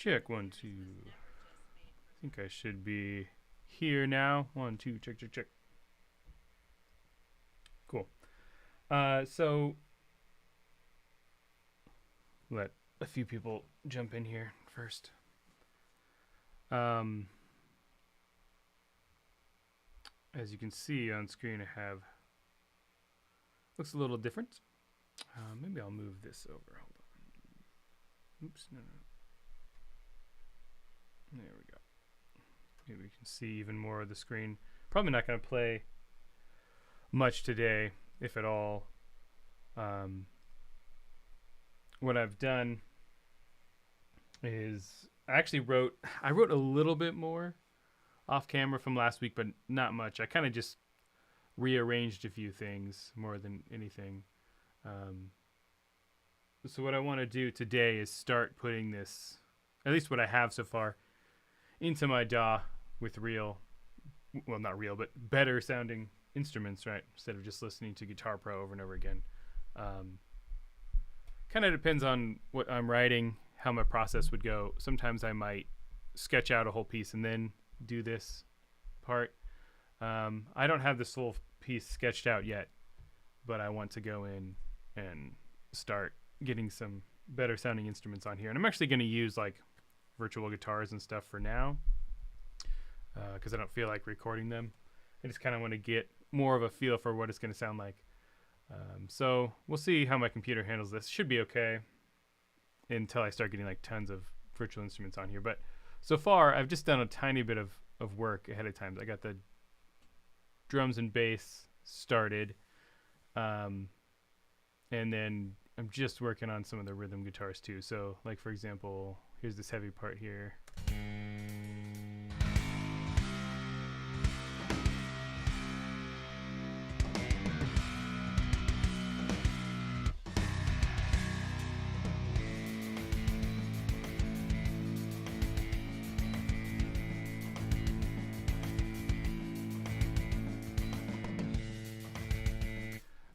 Check 1 2. I think I should be here now. 1 2. Check check check. Cool. So let a few people jump in here first. As you can see on screen, I have looks a little different. Maybe I'll move this over. Hold on. Oops, no. There we go. Maybe we can see even more of the screen. Probably not going to play much today, if at all. What I've done is I wrote a little bit more off camera from last week, but not much. I kind of just rearranged a few things more than anything. So what I want to do today is start putting this, at least what I have so far, into my DAW with not real, but better sounding instruments, right? Instead of just listening to Guitar Pro over and over again. Kind of depends on what I'm writing, how my process would go. Sometimes I might sketch out a whole piece and then do this part. I don't have this whole piece sketched out yet, but I want to go in and start getting some better sounding instruments on here. And I'm actually going to use like virtual guitars and stuff for now, because I don't feel like recording them. I just kind of want to get more of a feel for what it's going to sound like. So we'll see how my computer handles this. Should be okay until I start getting like tons of virtual instruments on here. But so far, I've just done a tiny bit of work ahead of time. I got the drums and bass started, and then I'm just working on some of the rhythm guitars too. So like, for example, here's this heavy part here.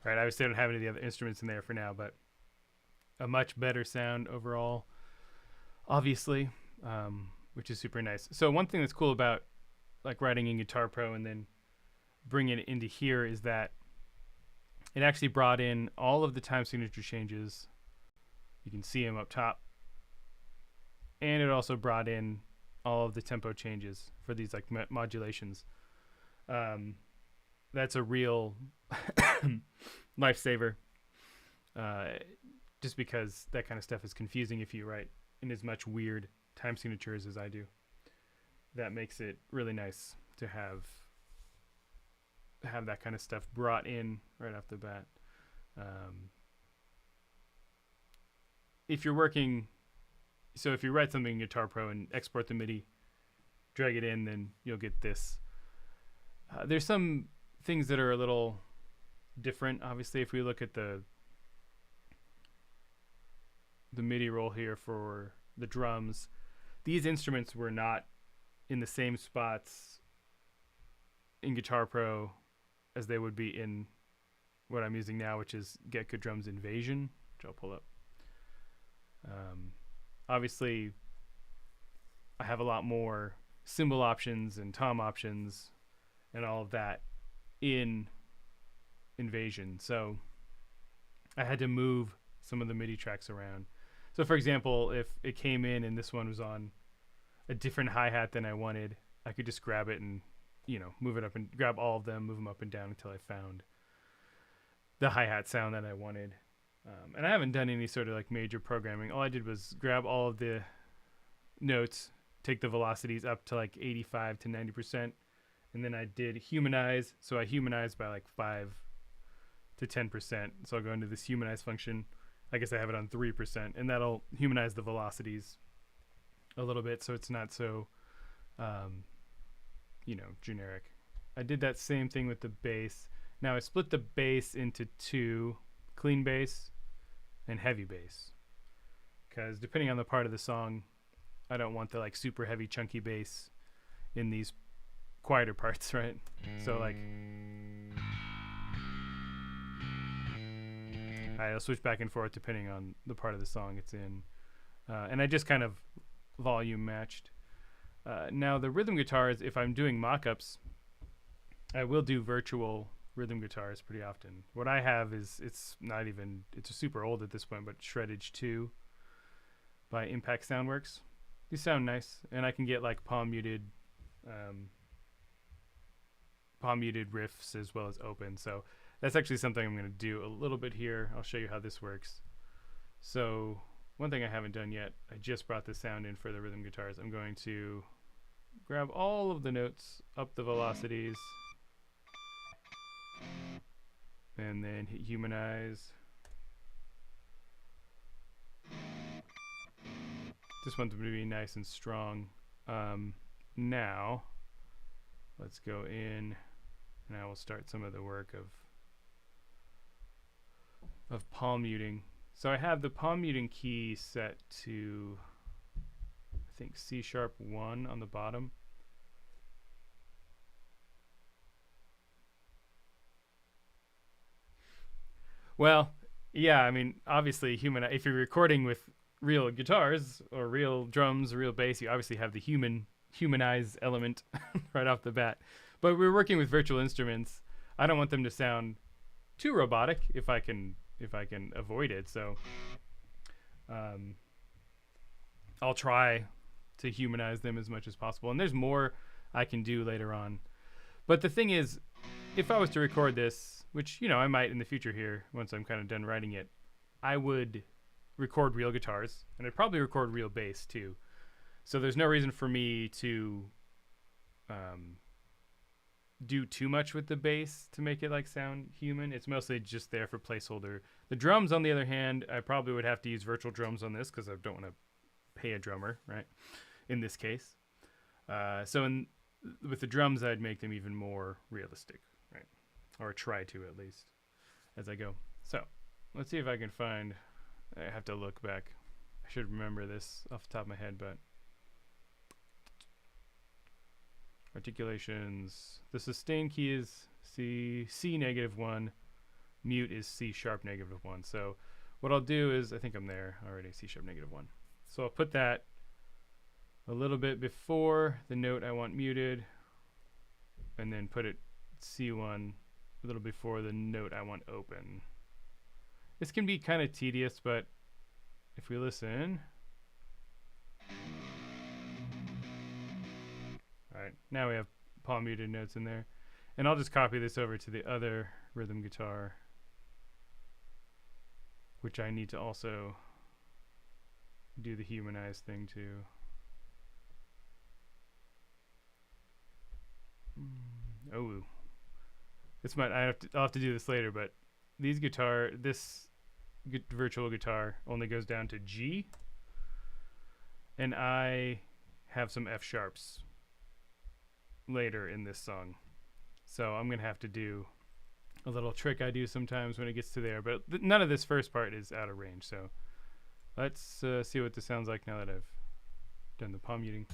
Right, obviously I don't have any of the other instruments in there for now, but a much better sound overall, obviously, which is super nice. So one thing that's cool about like writing in Guitar Pro and then bringing it into here is that it actually brought in all of the time signature changes. You can see them up top. And it also brought in all of the tempo changes for these like modulations. That's a real lifesaver, just because that kind of stuff is confusing if you write in as much weird time signatures as I do. That makes it really nice to have that kind of stuff brought in right off the bat. If you write something in Guitar Pro and export the MIDI, drag it in, then you'll get this. There's some things that are a little different. Obviously, if we look at the MIDI roll here for the drums, these instruments were not in the same spots in Guitar Pro as they would be in what I'm using now, which is Get Good Drums Invasion, which I'll pull up. Obviously, I have a lot more cymbal options and tom options and all of that in Invasion, so I had to move some of the MIDI tracks around. So for example, if it came in and this one was on a different hi-hat than I wanted, I could just grab it and move it up and grab all of them, move them up and down until I found the hi-hat sound that I wanted. And I haven't done any sort of like major programming. All I did was grab all of the notes, take the velocities up to like 85 to 90%, and then I did humanize. So I humanized by like 5 to 10%. So I'll go into this humanize function. I guess I have it on 3%, and that'll humanize the velocities a little bit so it's not so, generic. I did that same thing with the bass. Now I split the bass into two, clean bass and heavy bass, because depending on the part of the song, I don't want the like super heavy chunky bass in these quieter parts, right? So like, I'll switch back and forth depending on the part of the song it's in. And I just kind of volume matched. Now the rhythm guitars, if I'm doing mock-ups, I will do virtual rhythm guitars pretty often. What I have is, it's super old at this point, but Shreddage 2 by Impact Soundworks. These sound nice, and I can get like palm muted riffs as well as open. So that's actually something I'm going to do a little bit here. I'll show you how this works. So one thing I haven't done yet, I just brought this sound in for the rhythm guitars. I'm going to grab all of the notes, up the velocities, and then hit humanize. Just want them to be nice and strong. Now, let's go in, and I will start some of the work of palm muting. So I have the palm muting key set to, I think, C#1 on the bottom. Well, yeah, I mean, obviously, if you're recording with real guitars or real drums or real bass, you obviously have the humanized element right off the bat. But we're working with virtual instruments. I don't want them to sound too robotic if I can avoid it. So I'll try to humanize them as much as possible. And there's more I can do later on. But the thing is, if I was to record this, which, you know, I might in the future here once I'm kind of done writing it, I would record real guitars, and I'd probably record real bass too. So there's no reason for me to do too much with the bass to make it like sound human. It's mostly just there for placeholder. The drums, on the other hand, I probably would have to use virtual drums on this because I don't want to pay a drummer, right? In this case. With the drums, I'd make them even more realistic, right? Or try to, at least, as I go. So let's see if I can find, I have to look back. I should remember this off the top of my head, but articulations. The sustain key is C-1. Mute is C#-1. So what I'll do is, I think I'm there already, C#-1. So I'll put that a little bit before the note I want muted, and then put it C1 a little before the note I want open. This can be kind of tedious, but if we listen. Alright, now we have palm muted notes in there. And I'll just copy this over to the other rhythm guitar, which I need to also do the humanized thing too. Oh, I'll have to do this later, but this virtual guitar only goes down to G, and I have some F sharps later in this song, so I'm gonna have to do a little trick I do sometimes when it gets to there, but none of this first part is out of range. So let's see what this sounds like now that I've done the palm muting.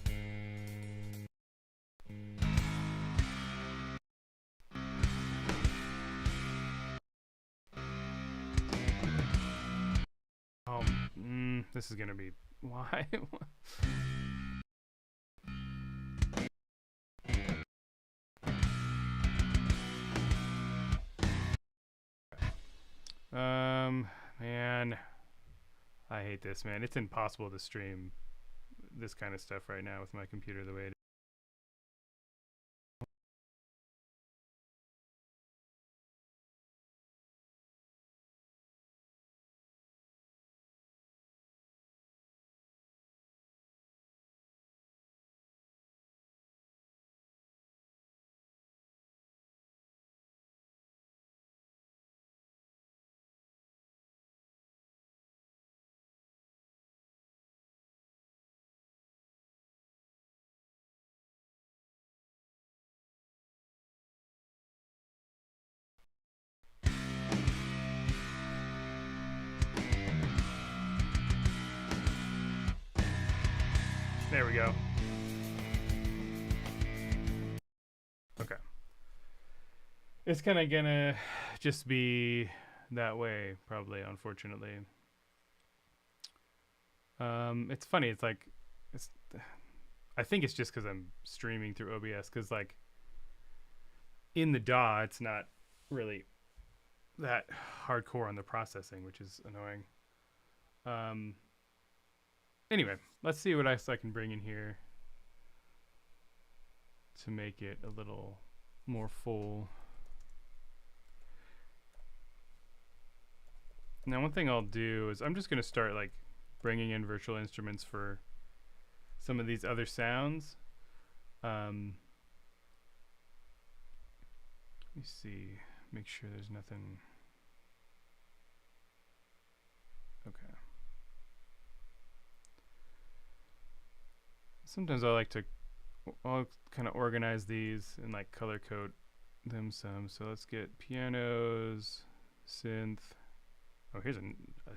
This is gonna be why. Man, I hate this, man. It's impossible to stream this kind of stuff right now with my computer the way it is. There we go. Okay. It's kind of gonna just be that way, probably, unfortunately. It's funny. It's like it's I think it's just because I'm streaming through OBS, because like in the DAW it's not really that hardcore on the processing, which is annoying. Anyway, let's see what else I can bring in here to make it a little more full. Now, one thing I'll do is I'm just going to start like bringing in virtual instruments for some of these other sounds. Let me see, make sure there's nothing. Okay. Sometimes I'll kind of organize these and like color code them some. So let's get pianos, synth. Oh, here's a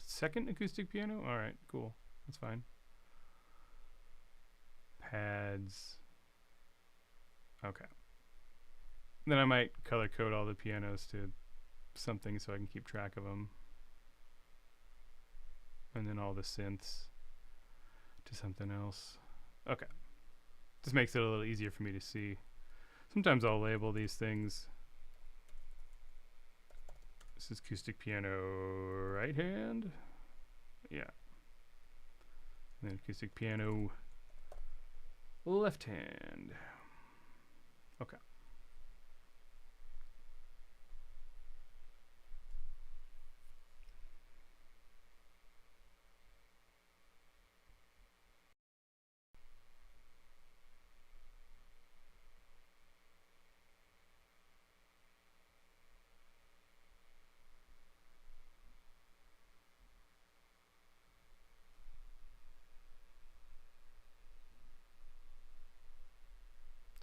second acoustic piano. All right, cool. That's fine. Pads. Okay. Then I might color code all the pianos to something so I can keep track of them. And then all the synths to something else. Okay. This makes it a little easier for me to see. Sometimes I'll label these things. This is acoustic piano right hand. Yeah. And then acoustic piano left hand. Okay.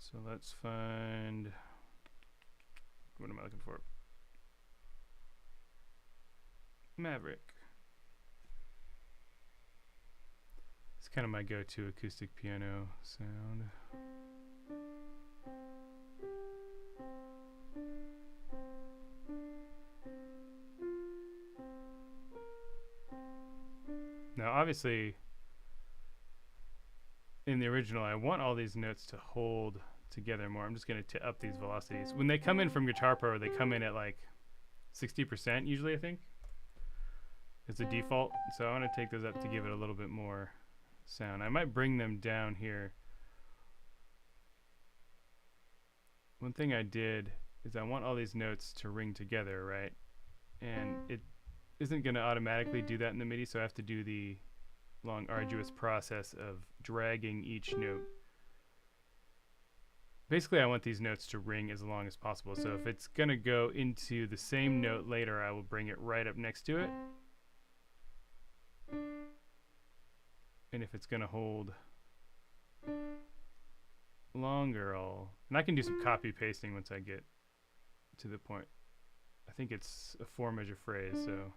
So let's find, what am I looking for? Maverick. It's kind of my go-to acoustic piano sound. Now, obviously, in the original, I want all these notes to hold together more. I'm just going to up these velocities. When they come in from Guitar Pro, they come in at like 60% usually, I think. It's a default. So I want to take those up to give it a little bit more sound. I might bring them down here. One thing I did is I want all these notes to ring together, right? And it isn't going to automatically do that in the MIDI, so I have to do the long, arduous process of dragging each note. Basically, I want these notes to ring as long as possible. So if it's going to go into the same note later, I will bring it right up next to it. And if it's going to hold longer, and I can do some copy pasting once I get to the point. I think it's a 4-measure phrase, so.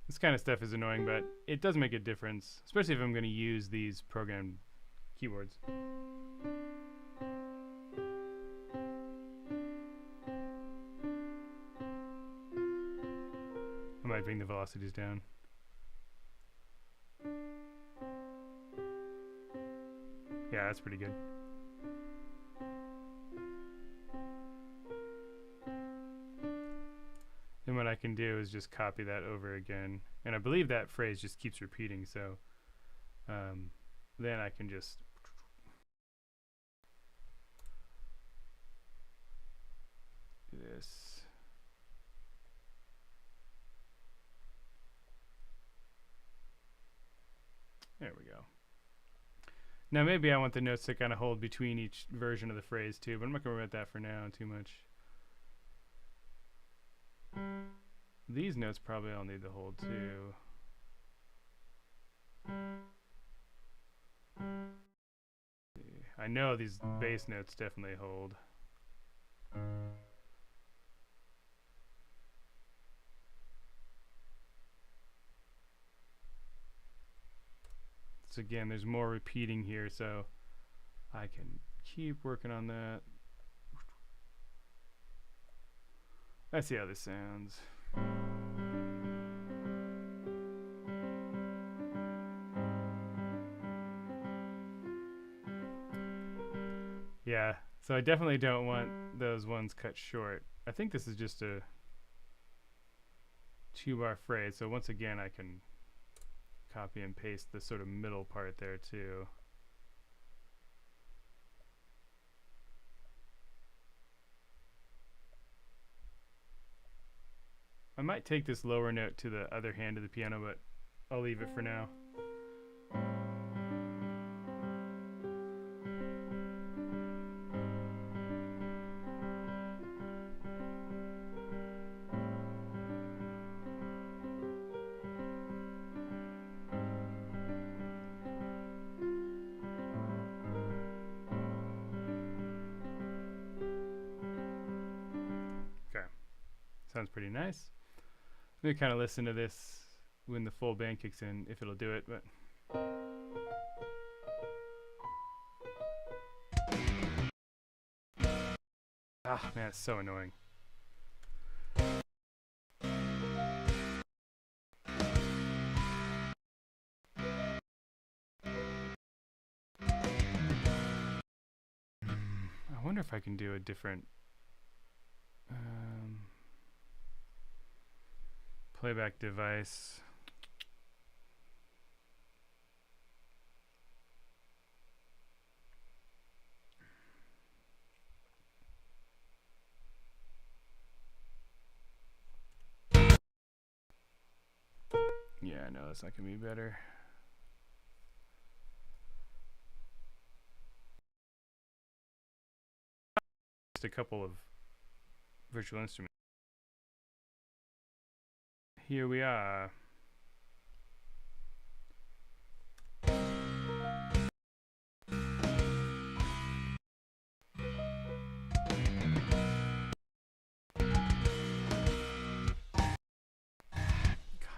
This kind of stuff is annoying, but it does make a difference, especially if I'm going to use these programmed keyboards. I might bring the velocities down. Yeah, that's pretty good. And what I can do is just copy that over again. And I believe that phrase just keeps repeating, so then I can just do this. There we go. Now maybe I want the notes to kind of hold between each version of the phrase too, but I'm not going to worry about that for now too much. These notes probably all need to hold too. I know these bass notes definitely hold. So again, there's more repeating here, so I can keep working on that. Let's see how this sounds. So I definitely don't want those ones cut short. I think this is just a 2-bar phrase. So once again, I can copy and paste the sort of middle part there too. I might take this lower note to the other hand of the piano, but I'll leave it for now. Okay, sounds pretty nice. Let me kind of listen to this when the full band kicks in, if it'll do it, but man, it's so annoying. I wonder if I can do a different playback device. Yeah, I know that's not gonna be better. Just a couple of virtual instruments. Here we are. God,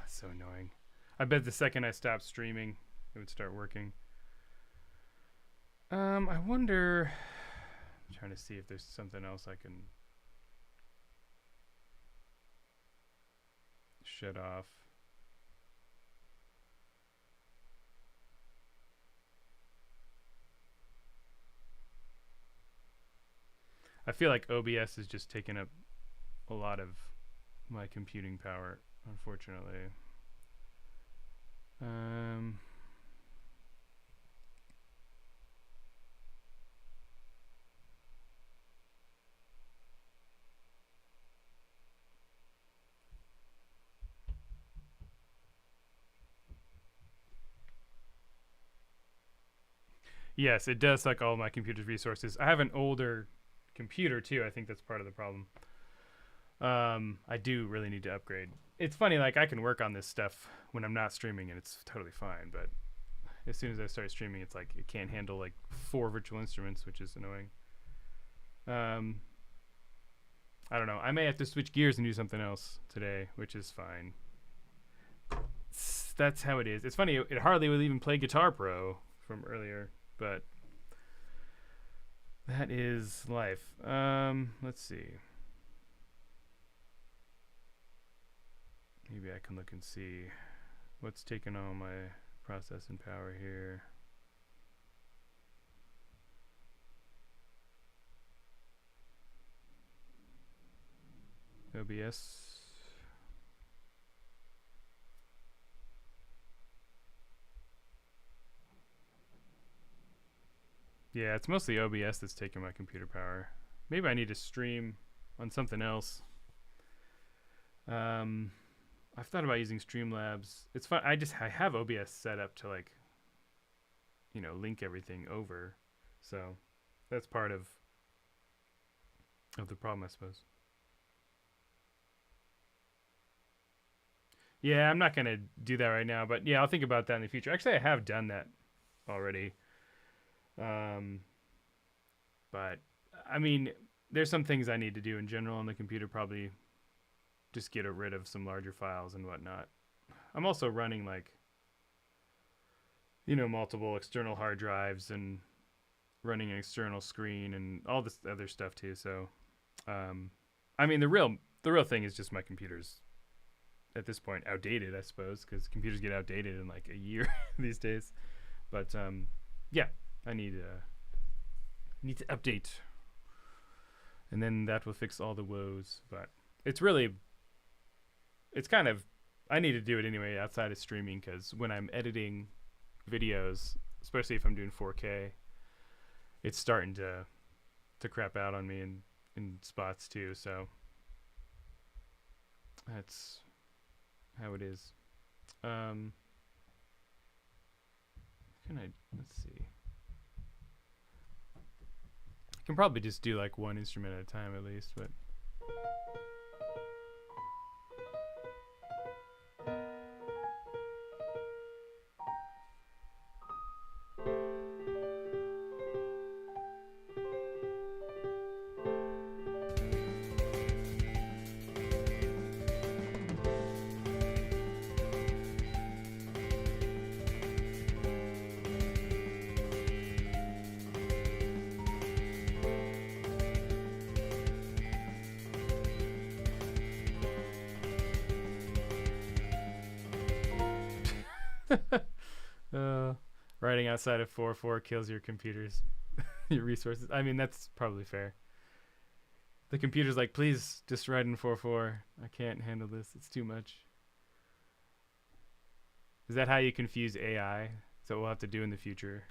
so annoying. I bet the second I stopped streaming, it would start working. I wonder. I'm trying to see if there's something else I can shut off. I feel like OBS is just taking up a lot of my computing power, unfortunately. Yes, it does suck all my computer's resources. I have an older computer too. I think that's part of the problem. I do really need to upgrade. It's funny, like I can work on this stuff when I'm not streaming and it's totally fine, but as soon as I start streaming, it's like it can't handle like 4 virtual instruments, which is annoying. I don't know. I may have to switch gears and do something else today, which is fine. That's how it is. It's funny, it hardly would even play Guitar Pro from earlier, but that is life. Let's see. Maybe I can look and see what's taking all my processing power here. OBS. Yeah, it's mostly OBS that's taking my computer power. Maybe I need to stream on something else. I've thought about using Streamlabs. It's fun. I have OBS set up to like, link everything over. So that's part of the problem, I suppose. Yeah, I'm not gonna do that right now, but yeah, I'll think about that in the future. Actually, I have done that already. But I mean, there's some things I need to do in general on the computer. Probably just get rid of some larger files and whatnot. I'm also running like, multiple external hard drives and running an external screen and all this other stuff too. So, I mean, the real thing is just my computer's at this point outdated, I suppose, because computers get outdated in like a year these days. But yeah, I need to update and then that will fix all the woes. But it's really, it's kind of, I need to do it anyway outside of streaming, because when I'm editing videos, especially if I'm doing 4K, it's starting to crap out on me in spots too. So that's how it is. Let's see. I can probably just do like one instrument at a time at least, but writing outside of 4.4 kills your computers, your resources. I mean, that's probably fair. The computer's like, please just write in 4.4. I can't handle this. It's too much. Is that how you confuse AI? So we'll have to do in the future.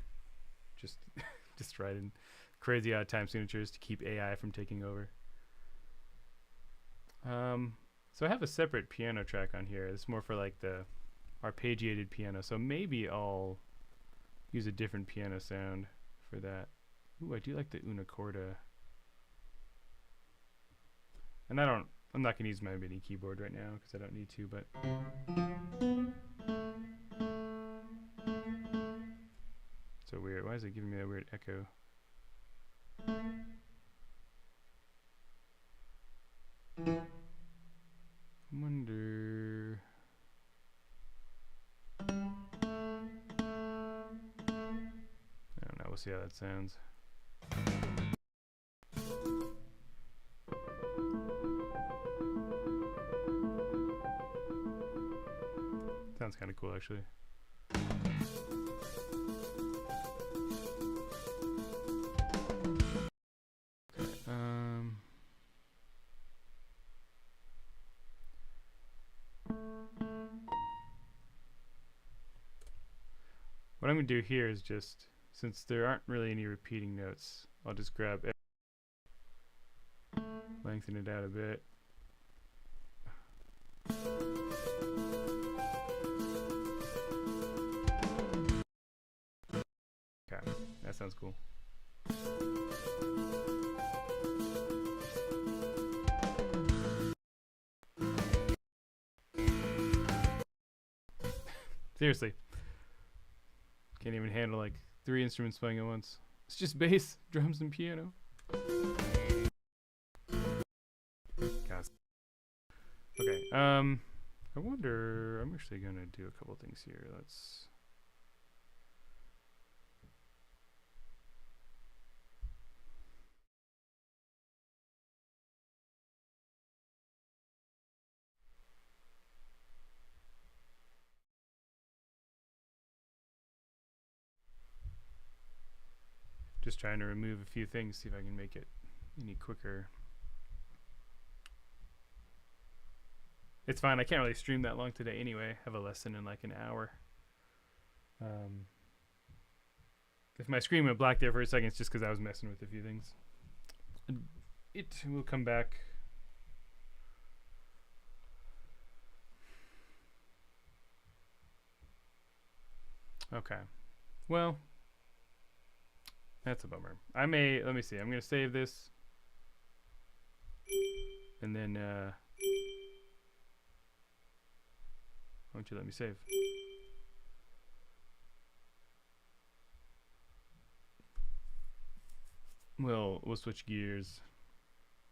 Just write in crazy odd time signatures to keep AI from taking over. So I have a separate piano track on here. It's more for like the arpeggiated piano. So maybe I'll use a different piano sound for that. Ooh, I do like the una corda. And I'm not gonna use my MIDI keyboard right now because I don't need to, but so weird. Why is it giving me that weird echo? Wonder. I don't know. We'll see how that sounds. Sounds kind of cool, actually. What I'm going to do here is just, since there aren't really any repeating notes, I'll just grab it, lengthen it out a bit. Okay, that sounds cool. Seriously. Can't even handle like 3 instruments playing at once. It's just bass, drums, and piano. Gosh. Okay. I wonder. I'm actually gonna do a couple things here. Let's. Just trying to remove a few things, see if I can make it any quicker. It's fine, I can't really stream that long today anyway. I have a lesson in like an hour. If my screen went black there for a second, it's just because I was messing with a few things. It will come back. Okay. Well, that's a bummer. Let me see. I'm going to save this. And then, why don't you let me save? We'll switch gears.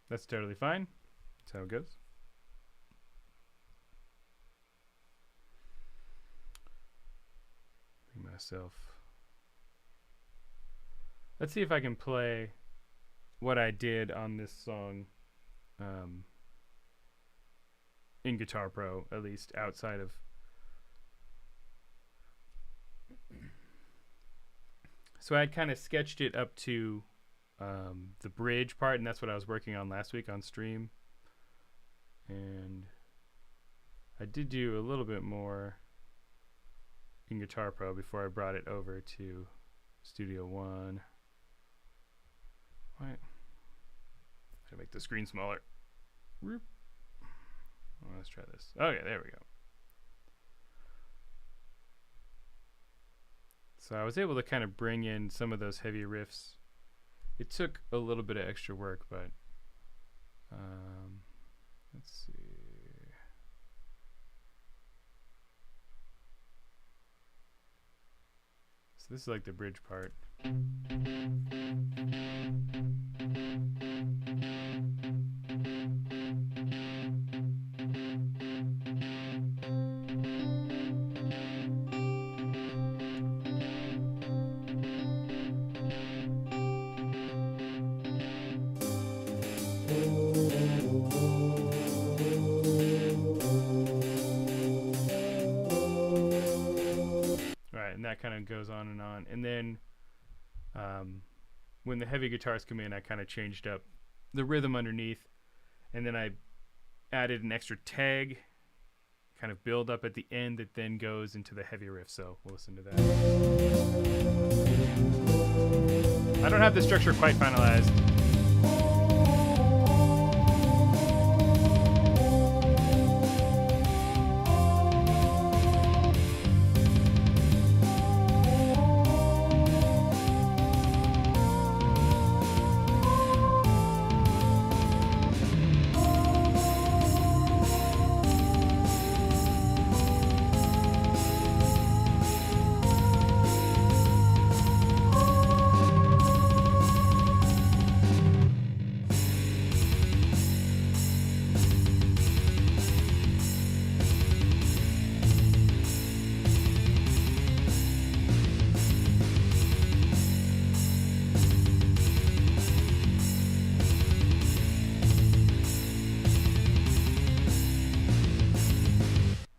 That's totally fine. That's how it goes. Bring myself. Let's see if I can play what I did on this song in Guitar Pro, at least outside of. So I had kind of sketched it up to the bridge part, and that's what I was working on last week on stream. And I did do a little bit more in Guitar Pro before I brought it over to Studio One. What? To make the screen smaller. Well, let's try this. Okay, there we go. So I was able to kind of bring in some of those heavy riffs. It took a little bit of extra work, but let's see. So this is like the bridge part. And that kind of goes on. And then when the heavy guitars come in, I kind of changed up the rhythm underneath, and then I added an extra tag, kind of build up at the end that then goes into the heavy riff. So we'll listen to that. I don't have the structure quite finalized.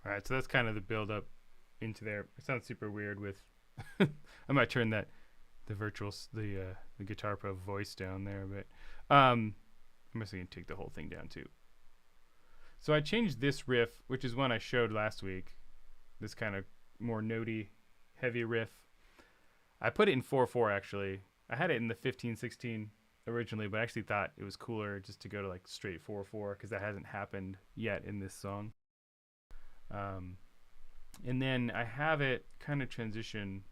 Alright, so that's kind of the build up into there. It sounds super weird with I might turn the Guitar Pro voice down there, but I'm just gonna take the whole thing down too. So I changed this riff, which is one I showed last week, this kind of more notey, heavy riff. I put it in 4/4 actually. I had it in the 15/16 originally, but I actually thought it was cooler just to go to like straight 4/4 because that hasn't happened yet in this song. And then I have it kind of transition,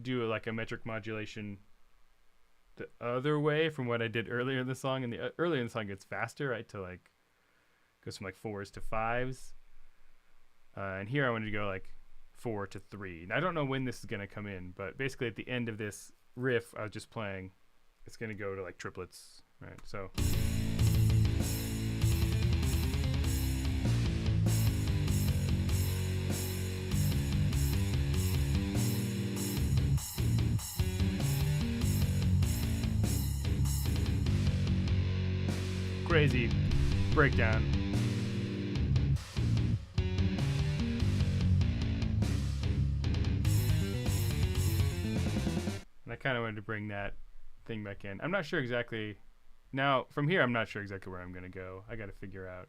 do like a metric modulation the other way from what I did earlier in the song. And the earlier in the song gets faster, right? To like goes from like 4s to 5s. And here I wanted to go like 4 to 3. And I don't know when this is gonna come in, but basically at the end of this riff I was just playing, it's gonna go to like triplets, right? So. Crazy breakdown. And I kind of wanted to bring that thing back in. I'm not sure exactly. Now, from here, I'm not sure exactly where I'm going to go. I got to figure out.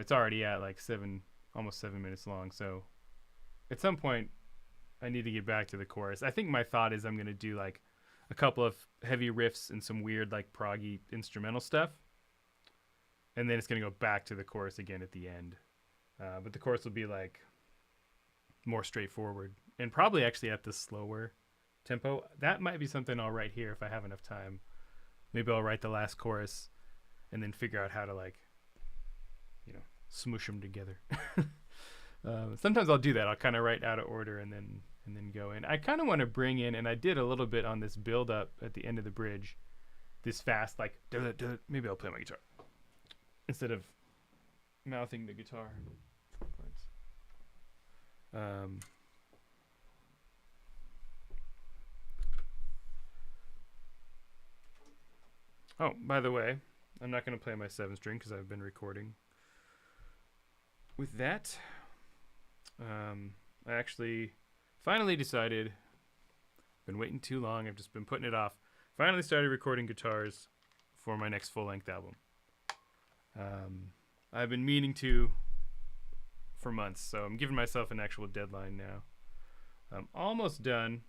It's already at like almost 7 minutes long. So at some point, I need to get back to the chorus. I think my thought is I'm going to do like a couple of heavy riffs and some weird like proggy instrumental stuff, and then it's going to go back to the chorus again at the end. But the chorus will be like more straightforward and probably actually at the slower tempo. That might be something I'll write here if I have enough time. Maybe I'll write the last chorus and then figure out how to like, smoosh them together. Sometimes I'll do that. I'll kind of write out of order and then go in. I kind of want to bring in, and I did a little bit on this build up at the end of the bridge, this fast like maybe I'll play my guitar instead of mouthing the guitar parts. Oh, by the way, I'm not going to play my 7-string because I've been recording with that. I actually finally decided, been waiting too long, I've just been putting it off, finally started recording guitars for my next full-length album. I've been meaning to for months, so I'm giving myself an actual deadline now. I'm almost done.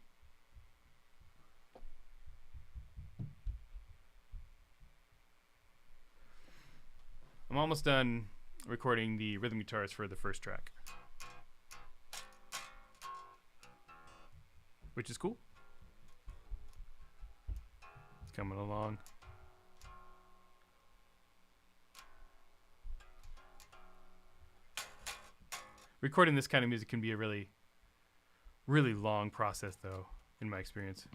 I'm almost done recording the rhythm guitars for the first track, which is cool. It's coming along. Recording this kind of music can be a really, really long process, though, in my experience.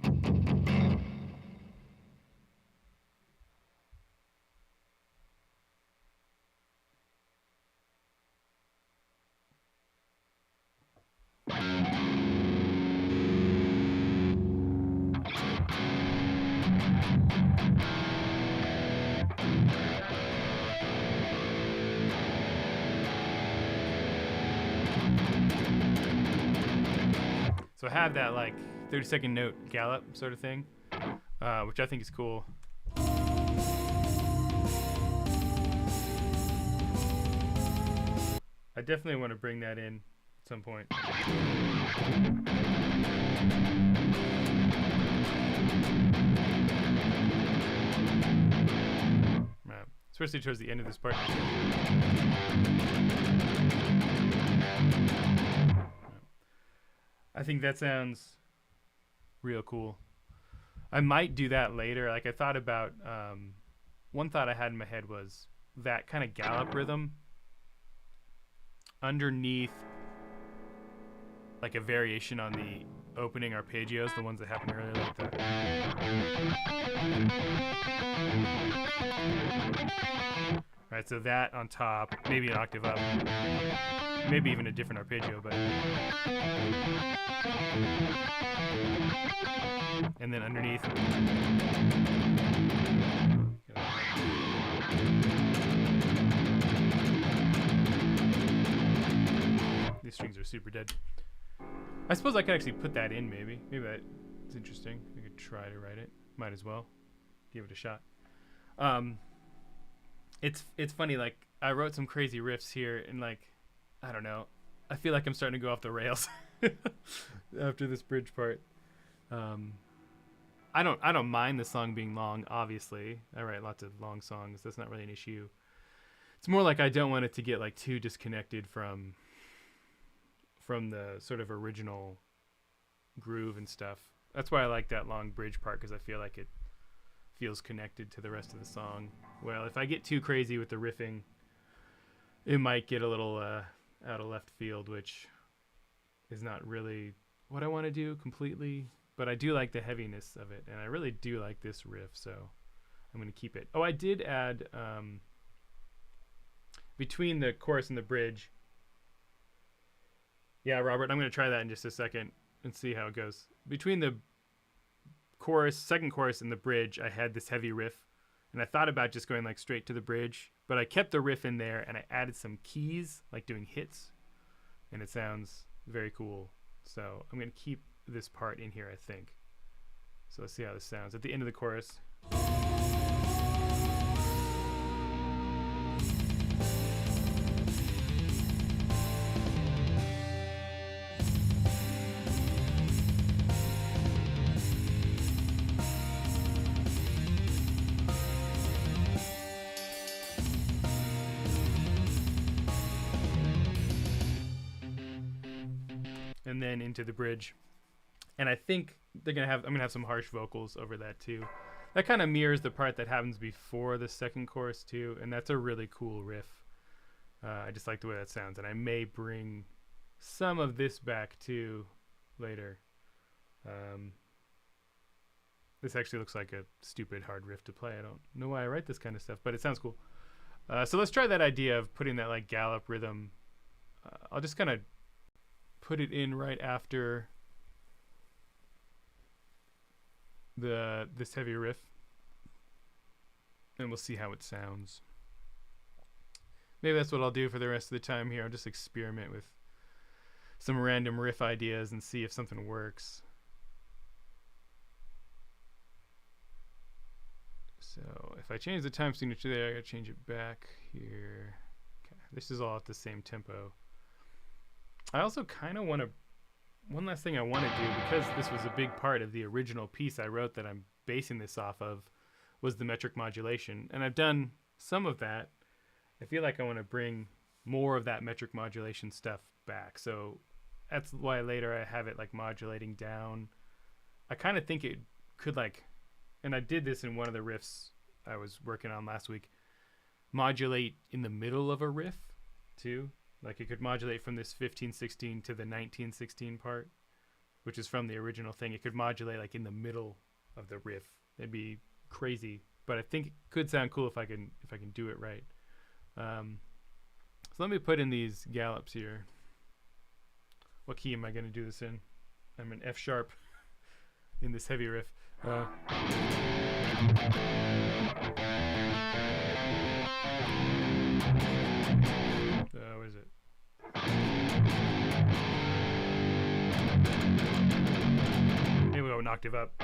So I have that like 30-second note gallop sort of thing, which I think is cool. I definitely want to bring that in at some point. Especially towards the end of this part. I think that sounds real cool. I might do that later. Like I thought about, one thought I had in my head was that kind of gallop rhythm underneath like a variation on the opening arpeggios, the ones that happen earlier like that. Right, so that on top, maybe an octave up, maybe even a different arpeggio, but and then underneath these strings are super dead. I suppose I could actually put that in, maybe that's interesting. I could try to write it. Might as well give it a shot. It's funny, like I wrote some crazy riffs here, and like I don't know, I feel like I'm starting to go off the rails after this bridge part. I don't mind the song being long, obviously. I write lots of long songs. That's not really an issue. It's more like I don't want it to get like too disconnected from the sort of original groove and stuff. That's why I like that long bridge part, because I feel like it feels connected to the rest of the song. Well, if I get too crazy with the riffing, it might get a little out of left field, which is not really what I want to do completely. But I do like the heaviness of it, and I really do like this riff, so I'm going to keep it. Oh, I did add, between the chorus and the bridge. Yeah, Robert, I'm going to try that in just a second and see how it goes. Between the chorus, second chorus, and the bridge, I had this heavy riff, and I thought about just going like straight to the bridge, but I kept the riff in there, and I added some keys, like doing hits, and it sounds very cool. So I'm going to keep this part in here, I think. So let's see how this sounds at the end of the chorus. And then into the bridge. And I think I'm gonna have some harsh vocals over that too. That kind of mirrors the part that happens before the second chorus too, and that's a really cool riff. I just like the way that sounds, and I may bring some of this back too later. This actually looks like a stupid hard riff to play. I don't know why I write this kind of stuff, but it sounds cool. So let's try that idea of putting that like gallop rhythm. I'll just kind of put it in right after this heavy riff, and we'll see how it sounds. Maybe that's what I'll do for the rest of the time here. I'll just experiment with some random riff ideas and see if something works. So if I change the time signature there, I gotta change it back here. Okay, this is all at the same tempo. I also kind of want to, one last thing I want to do, because this was a big part of the original piece I wrote that I'm basing this off of, was the metric modulation. And I've done some of that. I feel like I want to bring more of that metric modulation stuff back. So that's why later I have it like modulating down. I kind of think it could like, and I did this in one of the riffs I was working on last week, modulate in the middle of a riff too. Like it could modulate from this 15/16 to the 19/16 part, which is from the original thing. It could modulate like in the middle of the riff. It'd be crazy, but I think it could sound cool if I can do it right. So let me put in these gallops here. What key am I going to do this in? I'm in F sharp in this heavy riff. What is it? Maybe we'll go an octave up.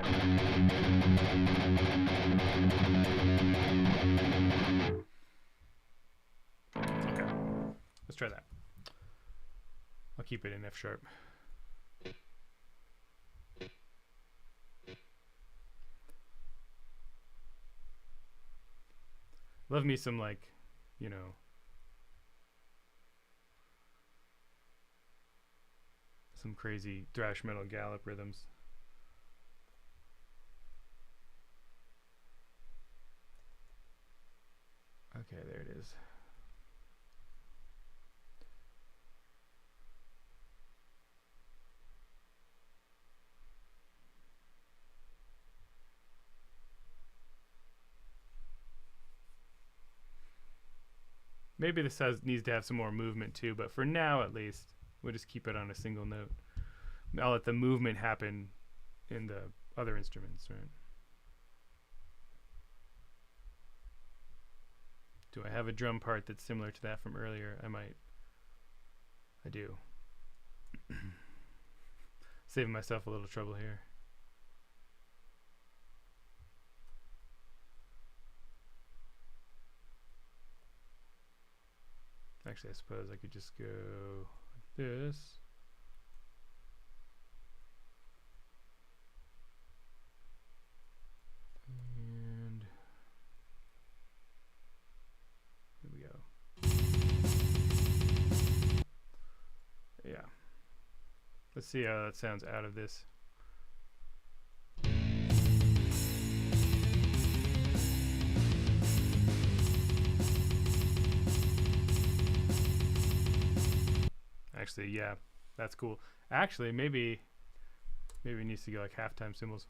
Okay, let's try that. I'll keep it in F sharp. Love me some, like, you know, some crazy thrash metal gallop rhythms. Okay, there it is. Maybe this needs to have some more movement too, but for now at least, we'll just keep it on a single note. I'll let the movement happen in the other instruments, right? Do I have a drum part that's similar to that from earlier? I do. Saving myself a little trouble here. Actually, I suppose I could just go like this. And here we go. Yeah. Let's see how that sounds out of this. Actually, yeah, that's cool. Actually, maybe it needs to go like halftime cymbals.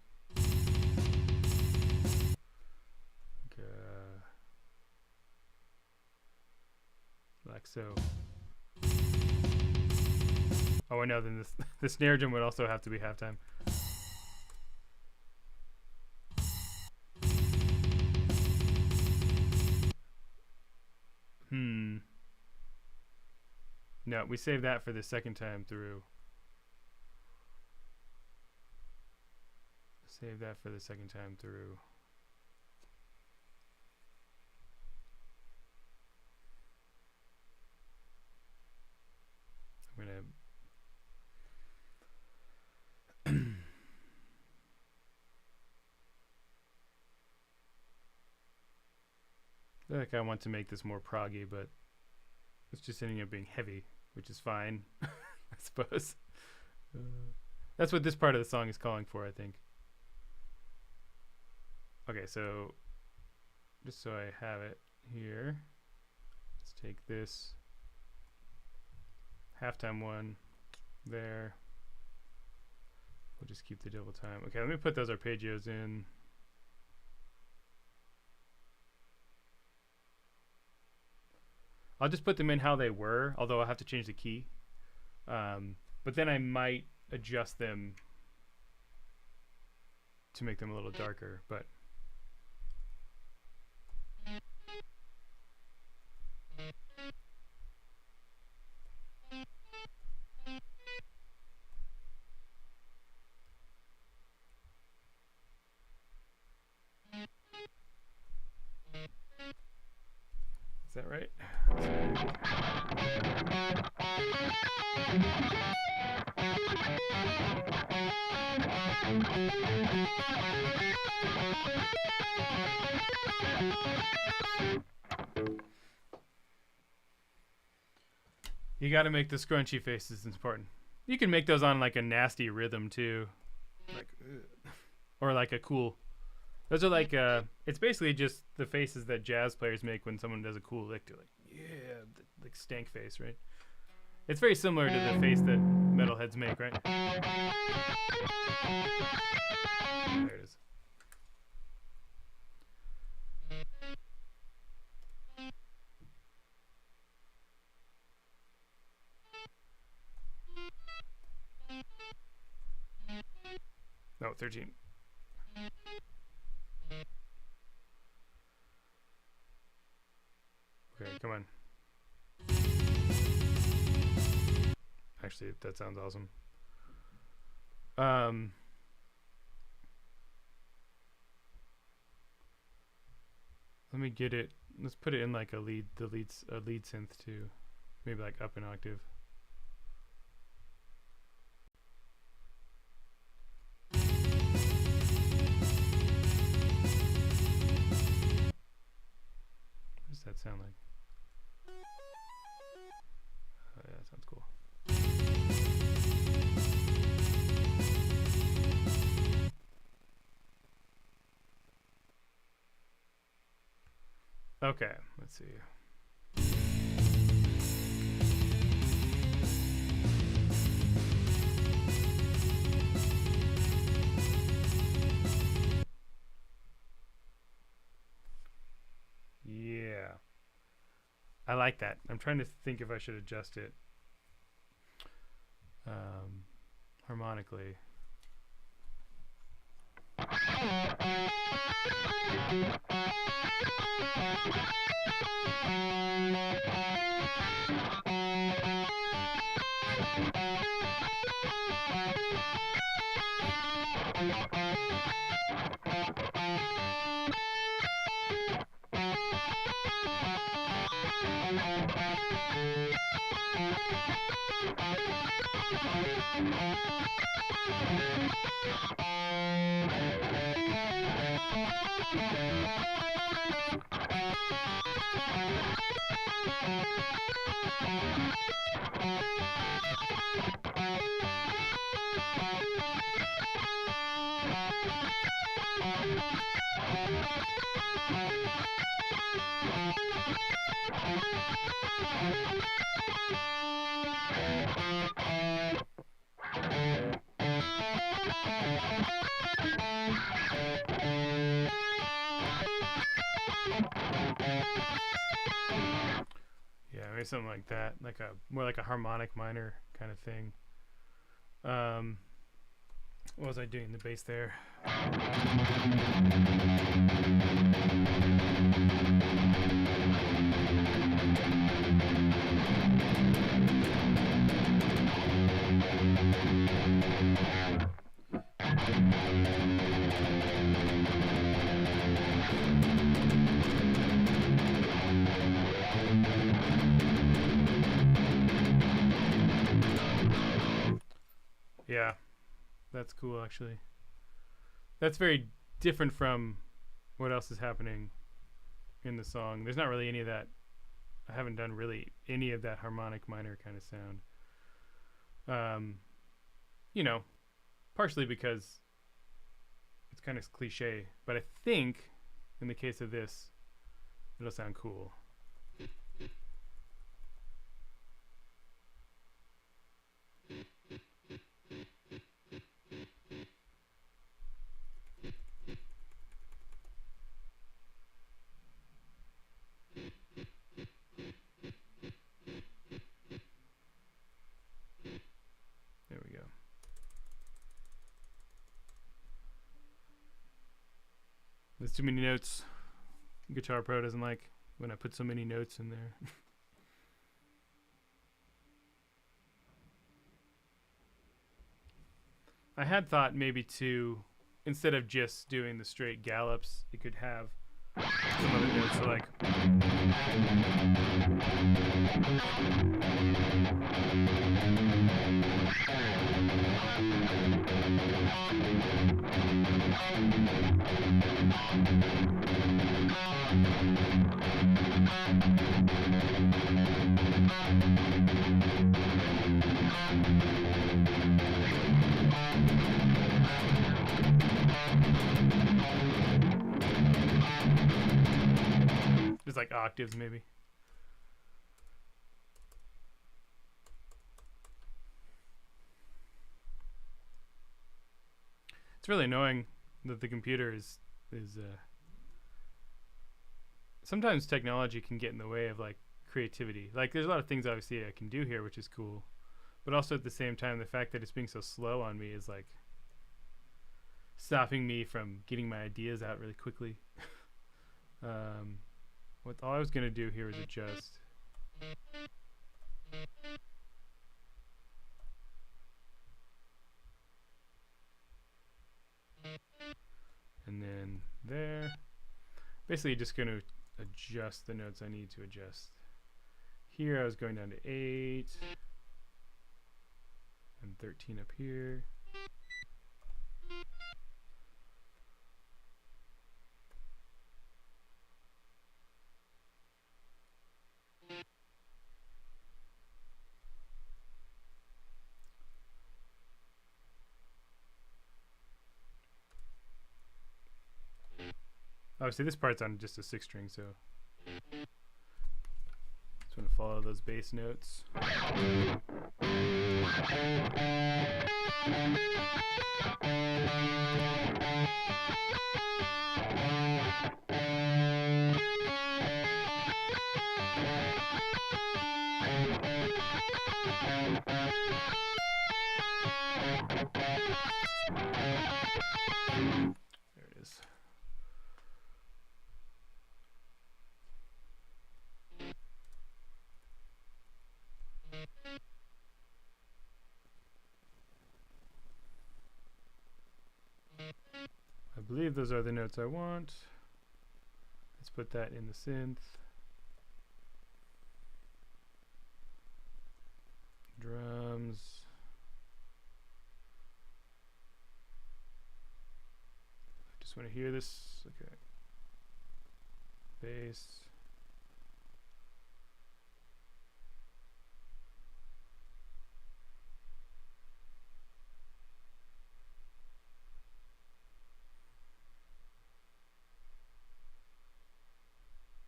Like so. Oh, I know. Then the snare drum would also have to be halftime. No, we saved that for the second time through. Save that for the second time through. I'm gonna I feel like I want to make this more proggy, but it's just ending up being heavy, which is fine, I suppose. That's what this part of the song is calling for, I think. Okay, so just so I have it here, let's take this halftime one there. We'll just keep the double time. Okay, let me put those arpeggios in. I'll just put them in how they were, although I'll have to change the key. But then I might adjust them to make them a little darker, but right. You got to make the scrunchy faces important. You can make those on like a nasty rhythm too, like, or like a cool. Those are like it's basically just the faces that jazz players make when someone does a cool lick. They're like, yeah, like stank face, right? It's very similar to the face that metalheads make, right? There it is. No, 13. Okay, come on. Actually, that sounds awesome. Let me get it. Let's put it in like a lead synth too. Maybe like up an octave. What does that sound like? Oh, yeah, that sounds cool. Okay, let's see. Yeah. I like that. I'm trying to think if I should adjust it harmonically. Yeah, maybe something like that, like a more like a harmonic minor kind of thing. What was I doing? The bass there. Yeah, that's cool actually. That's very different from what else is happening in the song. There's not really any of that. I haven't done really any of that harmonic minor kind of sound. You know, partially because it's kind of cliche, but I think in the case of this, it'll sound cool. There we go. There's too many notes. Guitar Pro doesn't like when I put so many notes in there. I had thought maybe to, instead of just doing the straight gallops, it could have some other notes. So like. Just like octaves, maybe. It's really annoying that the computer is sometimes technology can get in the way of like creativity. Like there's a lot of things obviously I can do here, which is cool, but also at the same time the fact that it's being so slow on me is like stopping me from getting my ideas out really quickly. What all I was gonna do here is adjust. And then there. Basically just gonna adjust the notes I need to adjust. Here I was going down to 8 and 13 up here. Obviously this part's on just a 6 string, so just want to follow those bass notes. There it is. I believe those are the notes I want. Let's put that in the synth. Drums. I just want to hear this. Okay. Bass.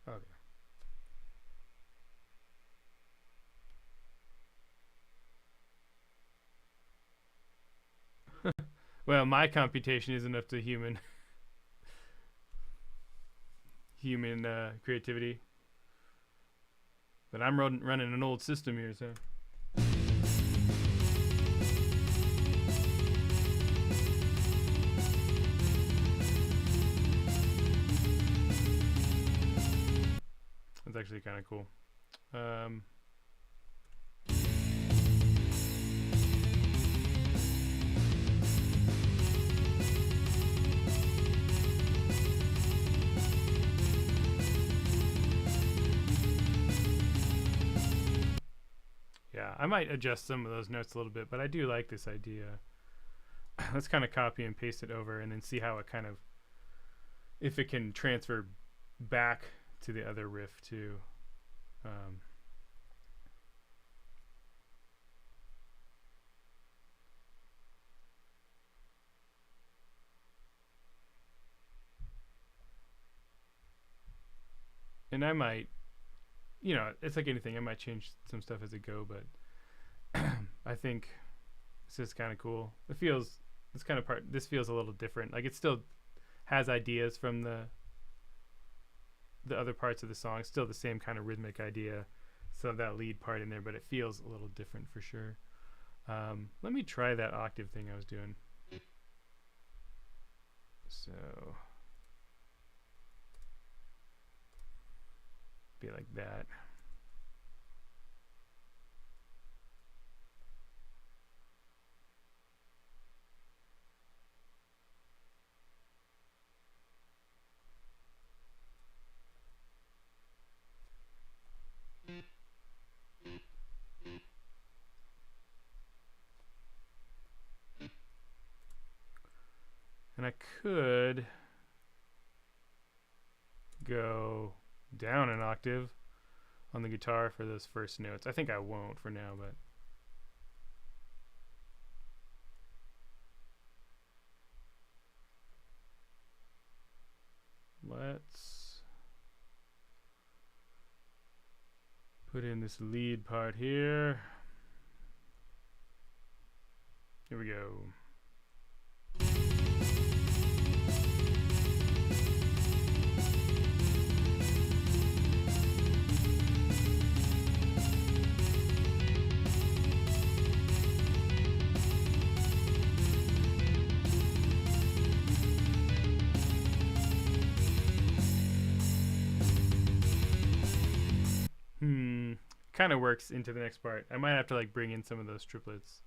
Okay. Well, my computation isn't up to human creativity, but I'm running an old system here, so. That's actually kind of cool. Yeah, I might adjust some of those notes a little bit, but I do like this idea. Let's kind of copy and paste it over and then see how it kind of, if it can transfer back to the other riff too. And I might, you know, it's like anything. I might change some stuff as it go, but I think this is kind of cool. It feels, this kind of part, this feels a little different. Like it still has ideas from the other parts of the song. It's still the same kind of rhythmic idea. So that lead part in there, but it feels a little different for sure. Let me try that octave thing I was doing. So be like that. And I could go down an octave on the guitar for those first notes. I think I won't for now, but let's put in this lead part here. Here we go. Kind of works into the next part. I might have to like bring in some of those triplets.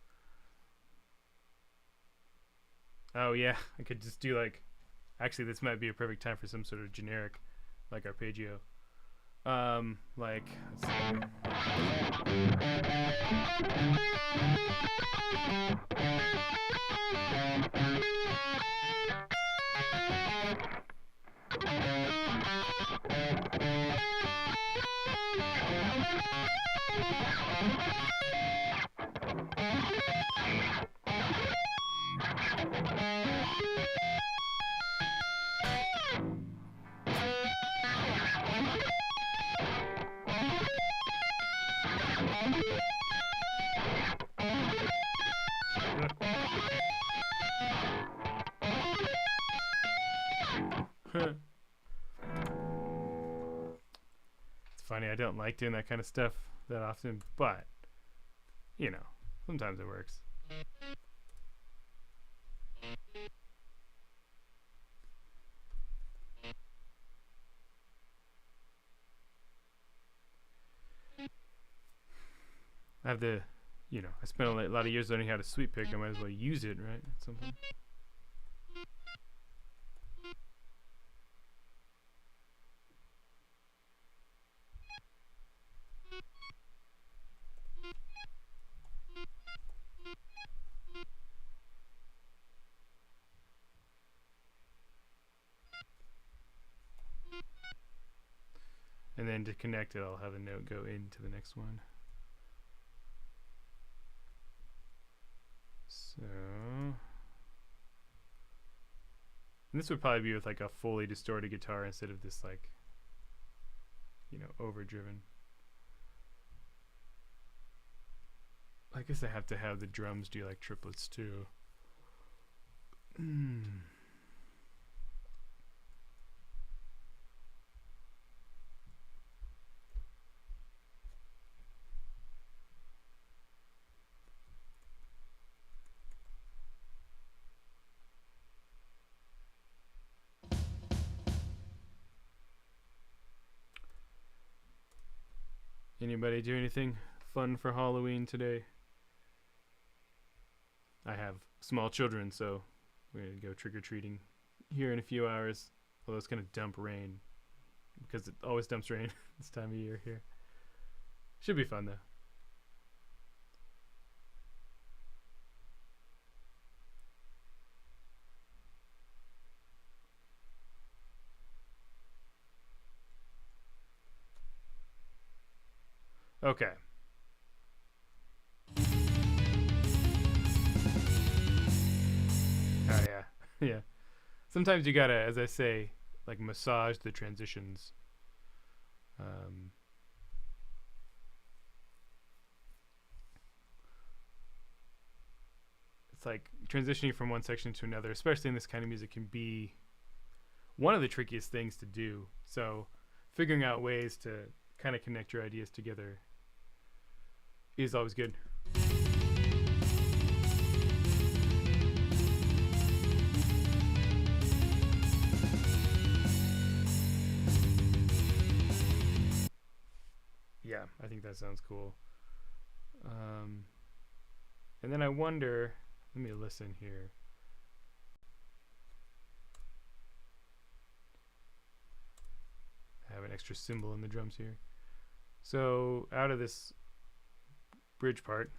Oh yeah, I could just do like, actually this might be a perfect time for some sort of generic like arpeggio. Like, let's It's funny, I don't like doing that kind of stuff that often, but you know, sometimes it works. I have the, you know, I spent a lot of years learning how to sweep pick. I might as well use it, right, at some point. And then to connect it, I'll have a note go into the next one. So, and this would probably be with like a fully distorted guitar instead of this like, you know, overdriven. I guess I have to have the drums do like triplets too. Anybody do anything fun for Halloween today? I have small children, so we're going to go trick-or-treating here in a few hours. Although it's going to dump rain, because it always dumps rain this time of year here. Should be fun, though. Okay. Oh yeah, yeah. Sometimes you gotta, as I say, like massage the transitions. It's like transitioning from one section to another, especially in this kind of music, can be one of the trickiest things to do. So figuring out ways to kind of connect your ideas together is always good. Yeah, I think that sounds cool. And then I wonder, let me listen here. I have an extra cymbal in the drums here. So out of this bridge part,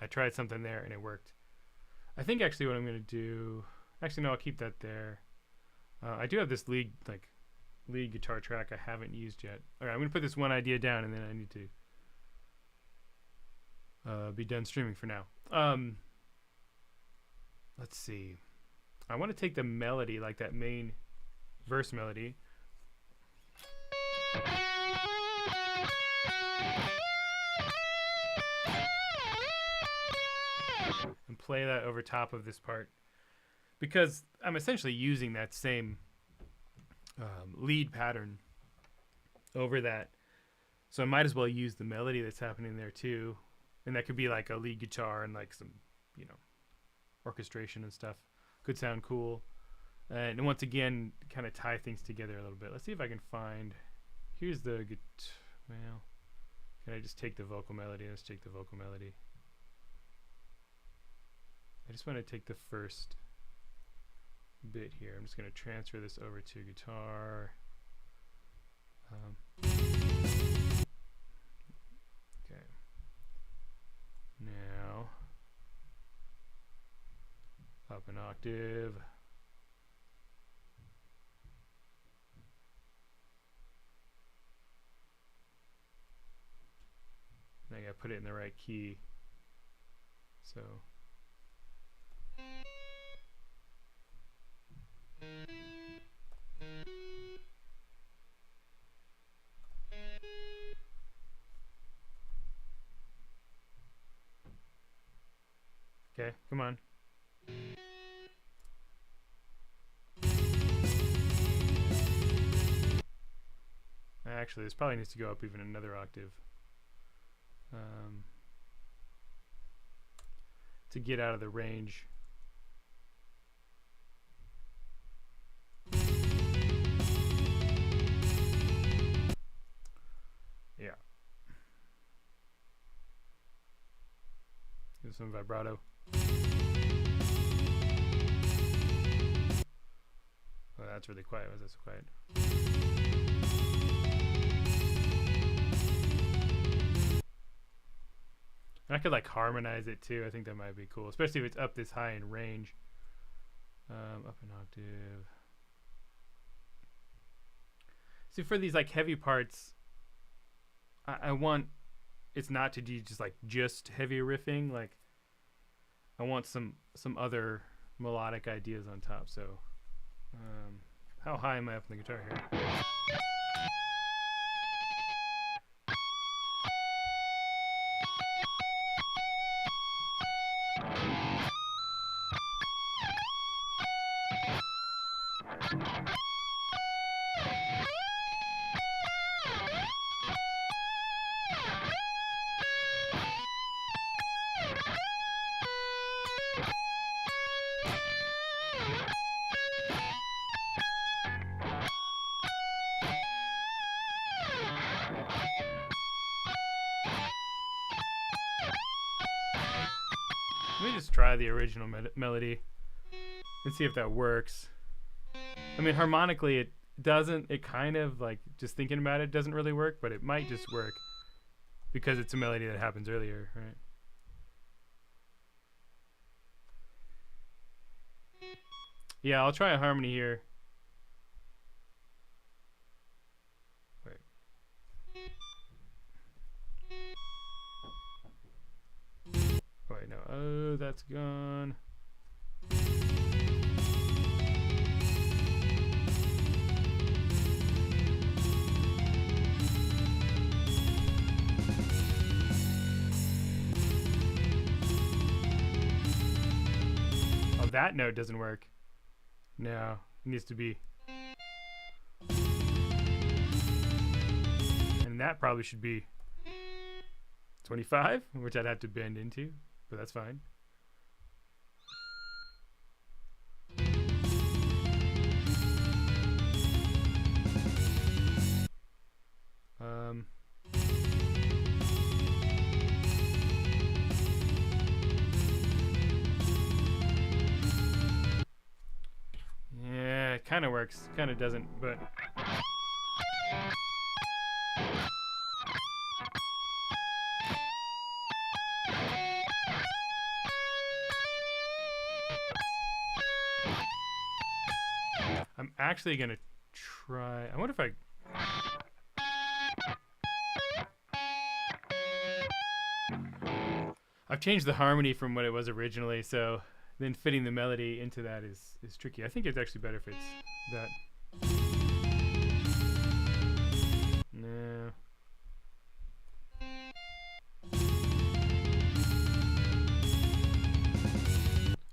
I tried something there and it worked. I think actually what I'm going to do, actually no, I'll keep that there. I do have this lead guitar track I haven't used yet. All right, I'm going to put this one idea down and then I need to be done streaming for now. Let's see. I want to take the melody, like that main verse melody, and play that over top of this part, because I'm essentially using that same lead pattern over that. So I might as well use the melody that's happening there too. And that could be like a lead guitar and like some, you know, orchestration and stuff. Could sound cool. And once again, kind of tie things together a little bit. Let's see if I can find, here's the, well, can I just take the vocal melody? Let's take the vocal melody. I just want to take the first bit here. I'm just going to transfer this over to guitar. Okay. Now, up an octave. I gotta put it in the right key. So. Okay, come on. Actually, this probably needs to go up even another octave. To get out of the range. Yeah. Give some vibrato. Oh, that's really quiet. Why is that so quiet? I could like harmonize it too. I think that might be cool, especially if it's up this high in range. Up an octave. See, for these like heavy parts, I want it's not to do just heavy riffing. Like I want some other melodic ideas on top. So how high am I up on the guitar here? Let me just try the original melody and see if that works. I mean, harmonically it doesn't, it kind of like, just thinking about it doesn't really work, but it might just work because it's a melody that happens earlier, right? Yeah, I'll try a harmony here. Wait. Wait, no. Oh, that's gone. Oh, that note doesn't work. No, it needs to be. And that probably should be 25, which I'd have to bend into, but that's fine. Yeah, it kind of works, kind of doesn't, but actually gonna try. I wonder if I've changed the harmony from what it was originally, so then fitting the melody into that is tricky. I think it's actually better if it's that. No.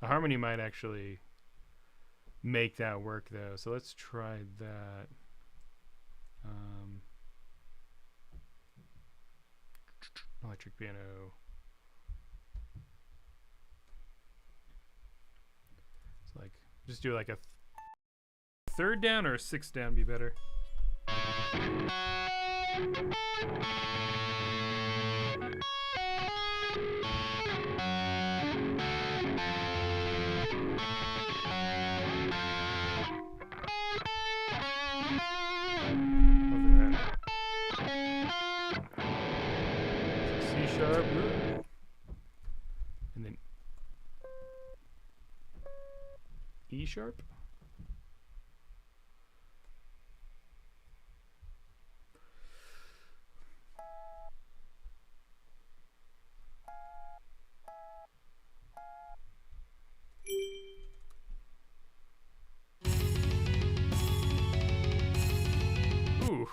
A harmony might actually make that work though, so let's try that. Electric piano. It's like, just do like a third down or a sixth down be better. Sharp, and then E sharp. Ooh.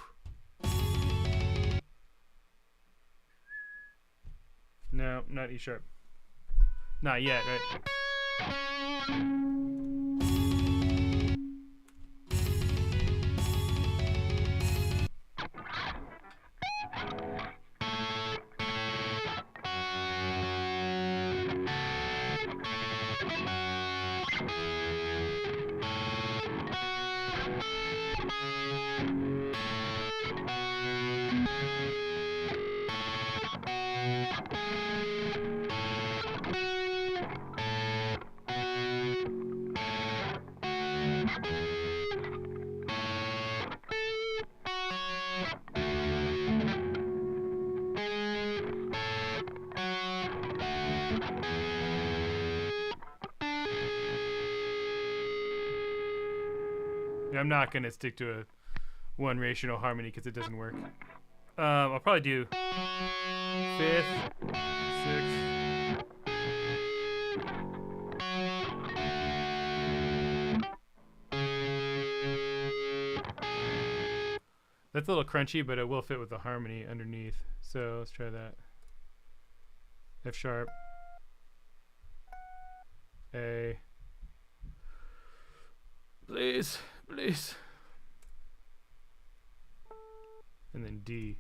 No, not E sharp. Not yet, right? I'm not gonna stick to a one ratio harmony because it doesn't work. I'll probably do fifth, sixth. That's a little crunchy, but it will fit with the harmony underneath. So let's try that. F sharp, A. Please. Please. And then D.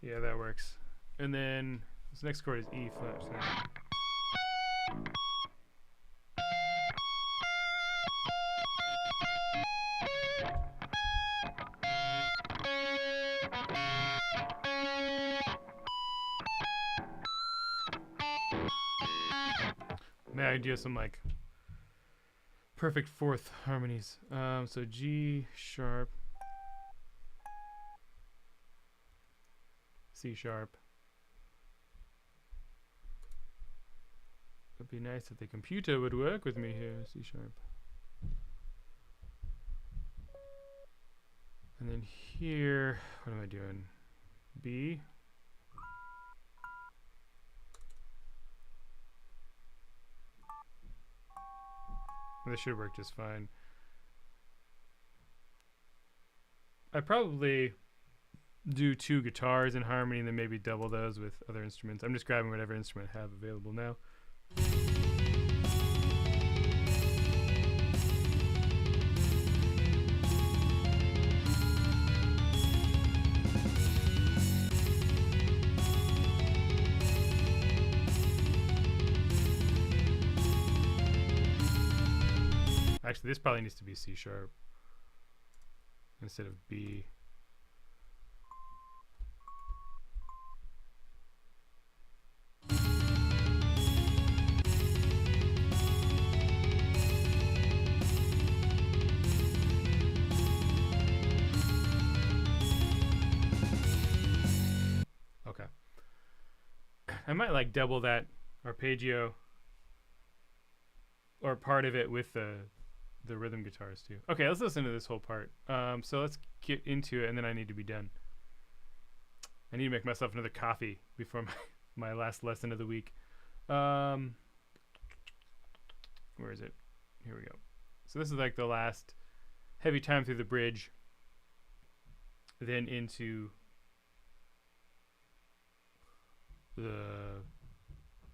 Yeah, that works. And then this next chord is E flat. So. Man, I do some like perfect fourth harmonies. So G sharp, C sharp. It'd be nice if the computer would work with me here. C sharp. And then here, what am I doing? B. This should work just fine. I probably do 2 guitars in harmony and then maybe double those with other instruments. I'm just grabbing whatever instrument I have available now. Actually, this probably needs to be C sharp instead of B. I might like double that arpeggio or part of it with the rhythm guitars too. Okay, let's listen to this whole part. So let's get into it, and then I need to be done. I need to make myself another coffee before my last lesson of the week. Where is it? Here we go. So this is like the last heavy time through the bridge, then into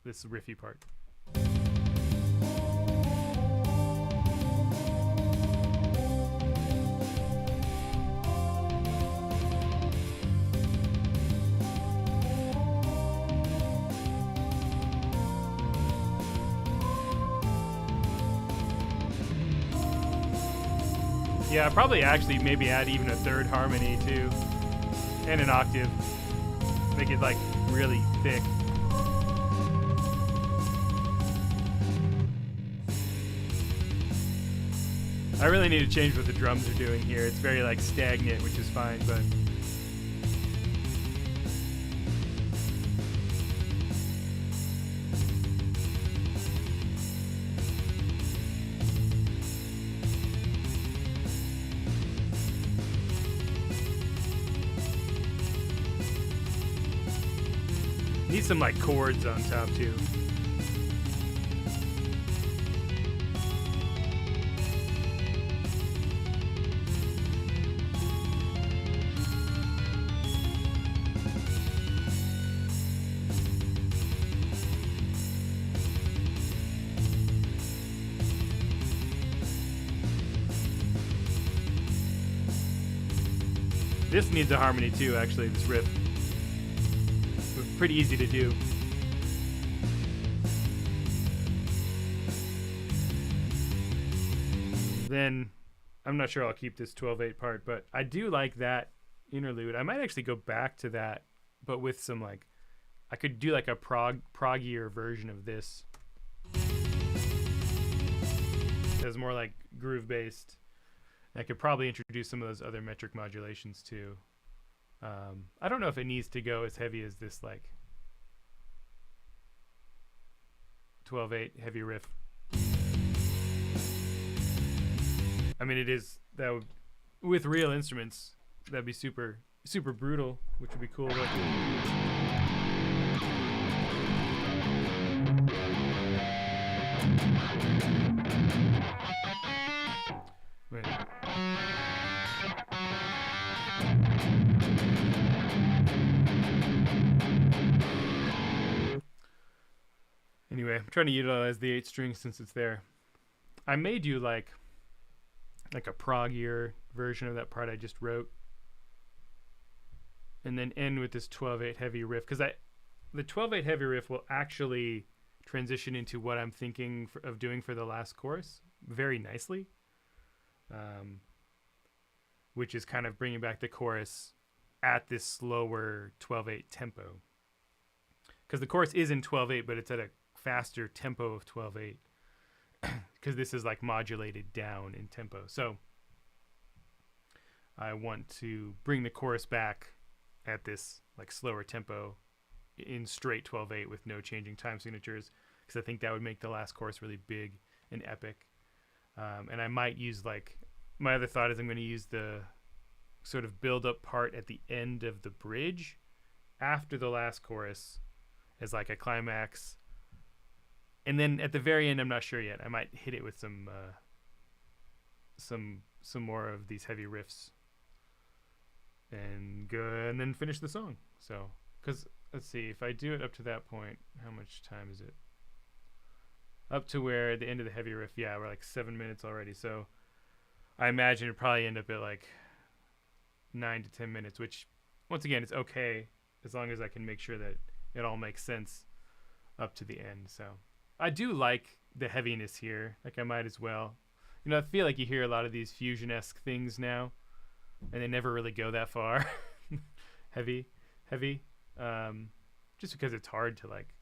this riffy part. Yeah, probably actually maybe add even a third harmony too, and an octave. Make it like really thick. I really need to change what the drums are doing here. It's very like stagnant, which is fine, but need some like chords on top too. This needs a harmony too, actually, this riff. Pretty easy to do. Then, I'm not sure I'll keep this 12/8 part, but I do like that interlude. I might actually go back to that, but with some like, I could do like a proggier version of this. It's more like groove based. I could probably introduce some of those other metric modulations too. I don't know if it needs to go as heavy as this like 12/8 heavy riff. I mean, it is that would, with real instruments, that'd be super brutal, which would be cool. But wait. Anyway, I'm trying to utilize the 8 string since it's there. I may do like a proggier version of that part I just wrote, and then end with this 12/8 heavy riff, because the 12/8 heavy riff will actually transition into what I'm thinking of doing for the last chorus very nicely, which is kind of bringing back the chorus at this slower 12/8 tempo, because the chorus is in 12/8, but it's at a faster tempo of 12/8, because this is like modulated down in tempo. So I want to bring the chorus back at this like slower tempo in straight 12/8 with no changing time signatures, because I think that would make the last chorus really big and epic. And I might use like, my other thought is I'm going to use the sort of build up part at the end of the bridge after the last chorus as like a climax. And then at the very end, I'm not sure yet, I might hit it with some more of these heavy riffs and go and then finish the song. So, because let's see, if I do it up to that point, how much time is it? Up to where the end of the heavy riff, yeah, we're like 7 minutes already. So I imagine it'd probably end up at like 9 to 10 minutes, which once again, it's okay as long as I can make sure that it all makes sense up to the end. So I do like the heaviness here. Like, I might as well. You know, I feel like you hear a lot of these fusion-esque things now, and they never really go that far. heavy. Just because it's hard to like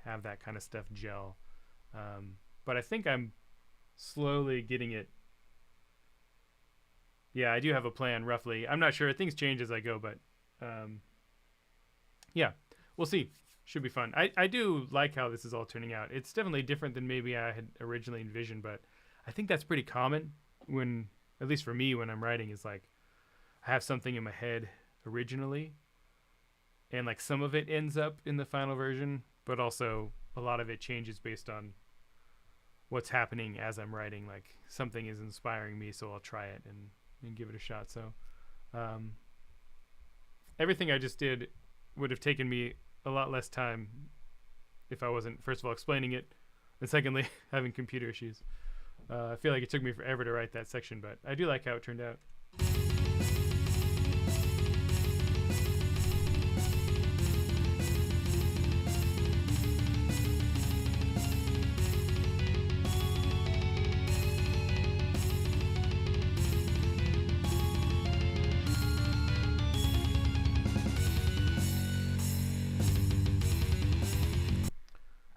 have that kind of stuff gel. But I think I'm slowly getting it. Yeah, I do have a plan roughly. I'm not sure. Things change as I go, but yeah, we'll see. Should be fun. I do like how this is all turning out. It's definitely different than maybe I had originally envisioned, but I think that's pretty common when, at least for me, when I'm writing, is like I have something in my head originally, and like some of it ends up in the final version, but also a lot of it changes based on what's happening as I'm writing. Like something is inspiring me, so I'll try it and give it a shot. So everything I just did would have taken me a lot less time if I wasn't, first of all, explaining it, and secondly, having computer issues. I feel like it took me forever to write that section, but I do like how it turned out.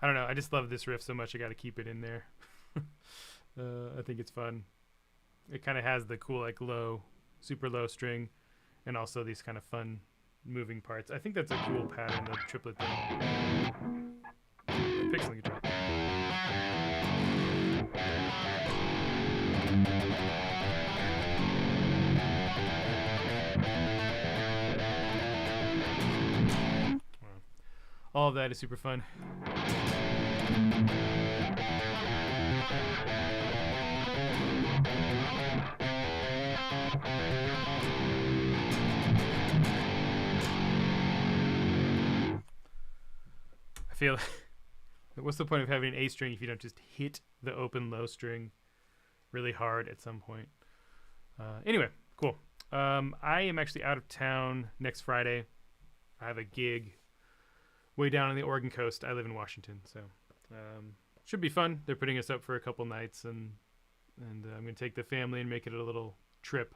I don't know. I just love this riff so much. I got to keep it in there. I think it's fun. It kind of has the cool, like low, super low string, and also these kind of fun moving parts. I think that's a cool pattern, the triplet thing. Picks on the guitar. All of that is super fun. I feel what's the point of having an A string if you don't just hit the open low string really hard at some point? Anyway, cool. I am actually out of town next Friday. I have a gig way down on the Oregon coast. I live in Washington, so should be fun. They're putting us up for a couple nights, and I'm going to take the family and make it a little trip.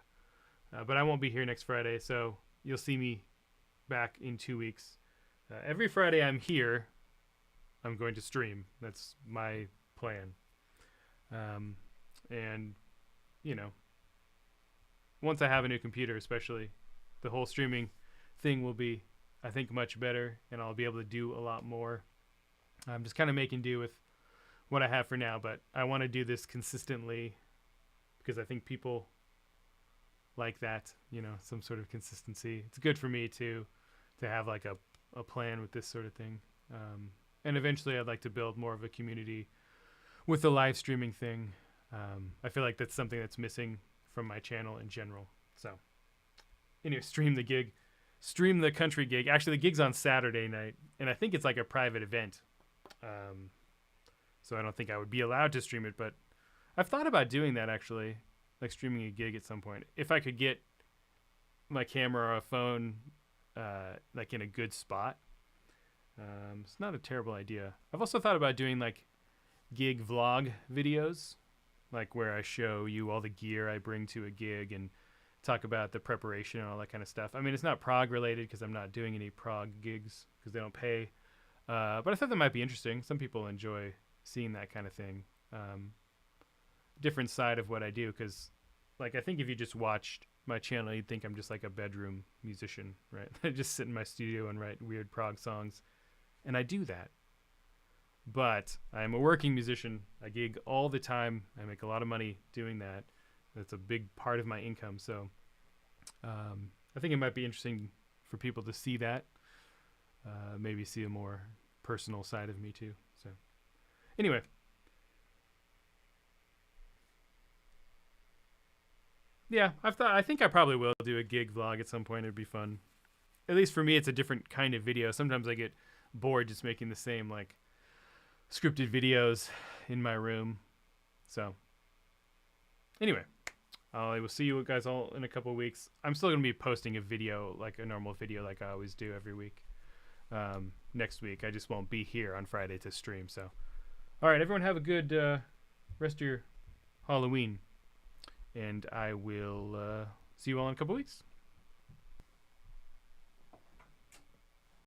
But I won't be here next Friday, so you'll see me back in 2 weeks. Every Friday I'm here, I'm going to stream. That's my plan. And, you know, once I have a new computer especially, the whole streaming thing will be, I think, much better, and I'll be able to do a lot more. I'm just kind of making do with what I have for now, but I want to do this consistently because I think people like that, you know, some sort of consistency. It's good for me to have like a plan with this sort of thing. And eventually I'd like to build more of a community with the live streaming thing. I feel like that's something that's missing from my channel in general. So anyway, stream the country gig. Actually, the gig's on Saturday night, and I think it's like a private event. So I don't think I would be allowed to stream it, but I've thought about doing that actually, like streaming a gig at some point. If I could get my camera or a phone like in a good spot. It's not a terrible idea. I've also thought about doing like gig vlog videos, like where I show you all the gear I bring to a gig and talk about the preparation and all that kind of stuff. I mean, it's not prog related because I'm not doing any prog gigs because they don't pay. But I thought that might be interesting. Some people enjoy seeing that kind of thing. Different side of what I do, because like I think if you just watched my channel, you'd think I'm just like a bedroom musician, right? I just sit in my studio and write weird prog songs, and I do that. But I'm a working musician. I gig all the time. I make a lot of money doing that. That's a big part of my income. So I think it might be interesting for people to see that. Maybe see a more personal side of me too. So anyway. Yeah, I think I probably will do a gig vlog at some point. It'd be fun. At least for me, it's a different kind of video. Sometimes I get bored just making the same like scripted videos in my room. So anyway, I will see you guys all in a couple of weeks. I'm still going to be posting a video, like a normal video like I always do every week. Next week, I just won't be here on Friday to stream. So all right, everyone have a good rest of your Halloween. And I will see you all in a couple weeks.